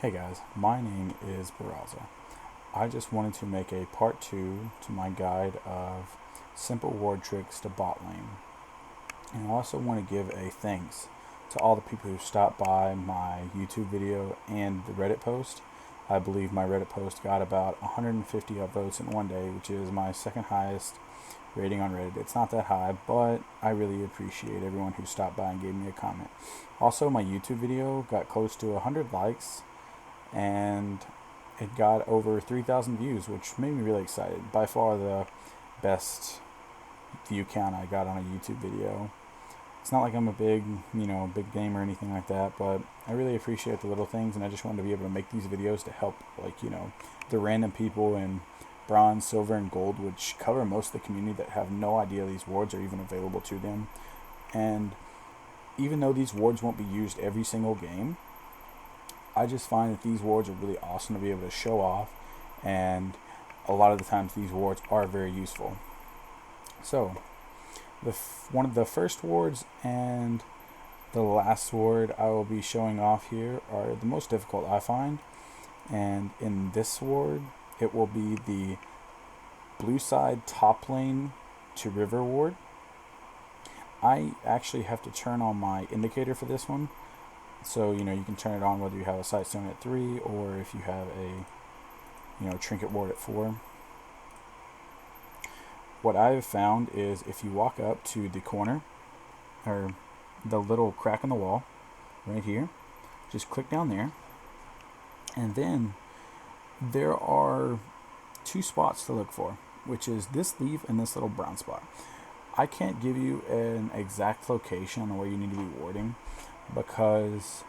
Hey guys, my name is Baraza. I just wanted to make a part 2 to my guide of simple ward tricks to bot lane. And I also want to give a thanks to all the people who stopped by my YouTube video and the Reddit post. I believe my Reddit post got about 150 upvotes in one day, which is my second highest rating on Reddit. It's not that high, but I really appreciate everyone who stopped by and gave me a comment. Also, my YouTube video got close to 100 likes and it got over 3,000 views, which made me really excited. By far the best view count I got on a YouTube video. It's not like I'm a big gamer or anything like that, but I really appreciate the little things, and I just wanted to be able to make these videos to help, the random people in bronze, silver, and gold, which cover most of the community that have no idea these wards are even available to them. And even though these wards won't be used every single game, I just find that these wards are really awesome to be able to show off, and a lot of the times these wards are very useful. So, one of the first wards and the last ward I will be showing off here are the most difficult, I find. And in this ward, it will be the blue side top lane to river ward. I actually have to turn on my indicator for this one. So, you can turn it on whether you have a sight stone at 3 or if you have a, trinket ward at 4. What I've found is if you walk up to the corner, or the little crack in the wall, right here, just click down there, and then there are 2 spots to look for, which is this leaf and this little brown spot. I can't give you an exact location on where you need to be warding, because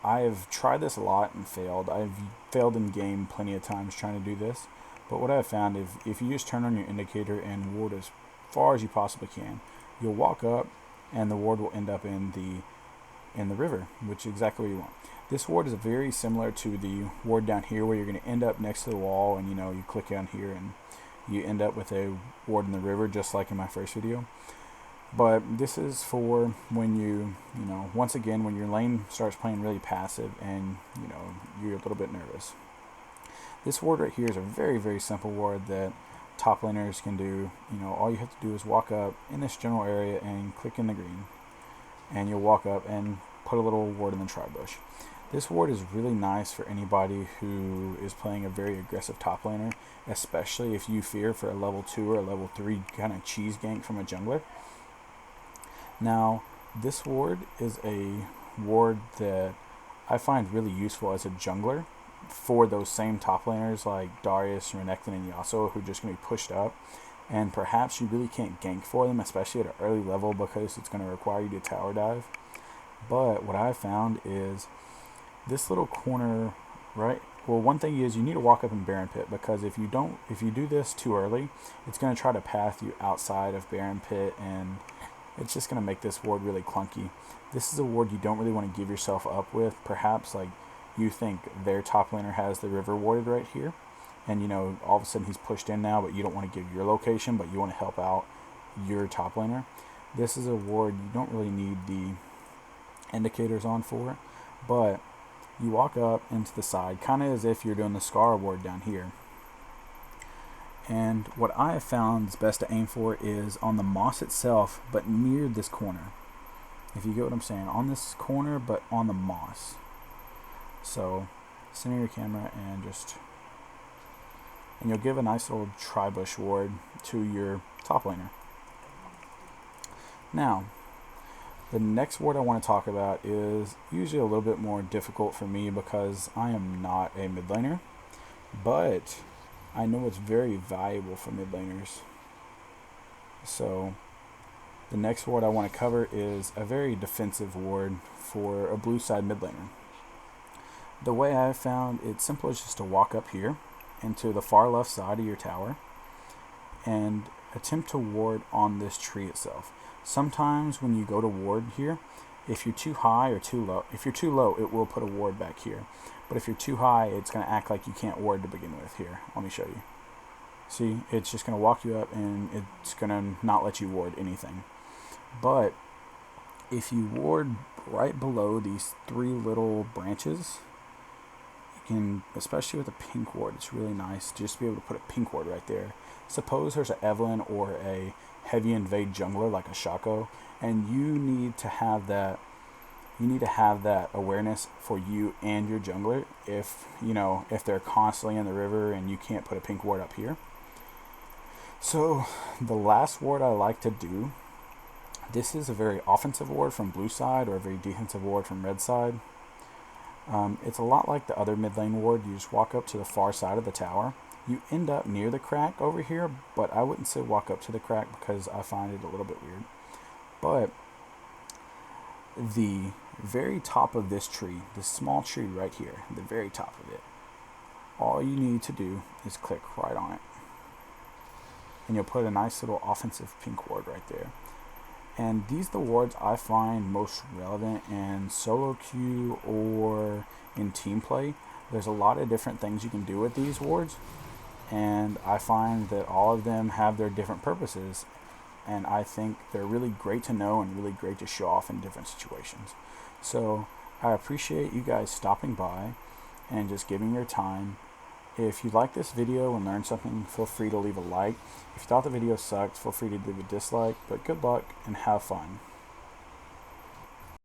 I've tried this a lot and failed. I've failed in game plenty of times trying to do this. But what I've found is if you just turn on your indicator and ward as far as you possibly can, you'll walk up and the ward will end up in the river, which is exactly what you want. This ward is very similar to the ward down here, where you're going to end up next to the wall, and you click down here and you end up with a ward in the river, just like in my first video. But this is for when once again, when your lane starts playing really passive and you're a little bit nervous. This ward right here is a very, very simple ward that top laners can do. All you have to do is walk up in this general area and click in the green, and you'll walk up and put a little ward in the TriBush. This ward is really nice for anybody who is playing a very aggressive top laner, especially if you fear for a level 2 or a level 3 kind of cheese gank from a jungler. Now, this ward is a ward that I find really useful as a jungler for those same top laners like Darius, Renekton, and Yasuo, who are just going to be pushed up, and perhaps you really can't gank for them, especially at an early level, because it's going to require you to tower dive. But what I found is this little corner, right? Well, one thing is you need to walk up in Baron Pit, because if you do this too early, it's going to try to path you outside of Baron Pit, and it's just going to make this ward really clunky. This is a ward you don't really want to give yourself up with. Perhaps you think their top laner has the river warded right here, and all of a sudden he's pushed in now, but you don't want to give your location, but you want to help out your top laner. This is a ward you don't really need the indicators on for, but you walk up into the side, kind of as if you're doing the Scar ward down here. And what I have found is best to aim for is on the moss itself, but near this corner. If you get what I'm saying, on this corner, but on the moss. So, center your camera and you'll give a nice little TriBush ward to your top laner. Now, the next ward I want to talk about is usually a little bit more difficult for me, because I am not a mid laner, but I know it's very valuable for mid laners. So, the next ward I want to cover is a very defensive ward for a blue side mid laner. The way I've found it's simple is just to walk up here into the far left side of your tower and attempt to ward on this tree itself. Sometimes when you go to ward here, if you're too high or too low, if you're too low, it will put a ward back here. But if you're too high, it's going to act like you can't ward to begin with. Here, let me show you. See, it's just going to walk you up, and it's going to not let you ward anything. But if you ward right below these 3 little branches, especially with a pink ward, it's really nice to just be able to put a pink ward right there. Suppose there's an Evelyn or a heavy invade jungler like a Shaco, and you need to have that. You need to have that awareness for you and your jungler. If if they're constantly in the river and you can't put a pink ward up here. So the last ward I like to do. This is a very offensive ward from blue side or a very defensive ward from red side. It's a lot like the other mid lane ward. You just walk up to the far side of the tower. You end up near the crack over here, but I wouldn't say walk up to the crack because I find it a little bit weird. But the very top of this tree, this small tree right here, the very top of it, all you need to do is click right on it. And you'll put a nice little offensive pink ward right there. And these are the wards I find most relevant in solo queue or in team play. There's a lot of different things you can do with these wards, and I find that all of them have their different purposes, and I think they're really great to know and really great to show off in different situations. So I appreciate you guys stopping by and just giving your time. If you like this video and learned something, feel free to leave a like. If you thought the video sucked, feel free to leave a dislike, but good luck and have fun.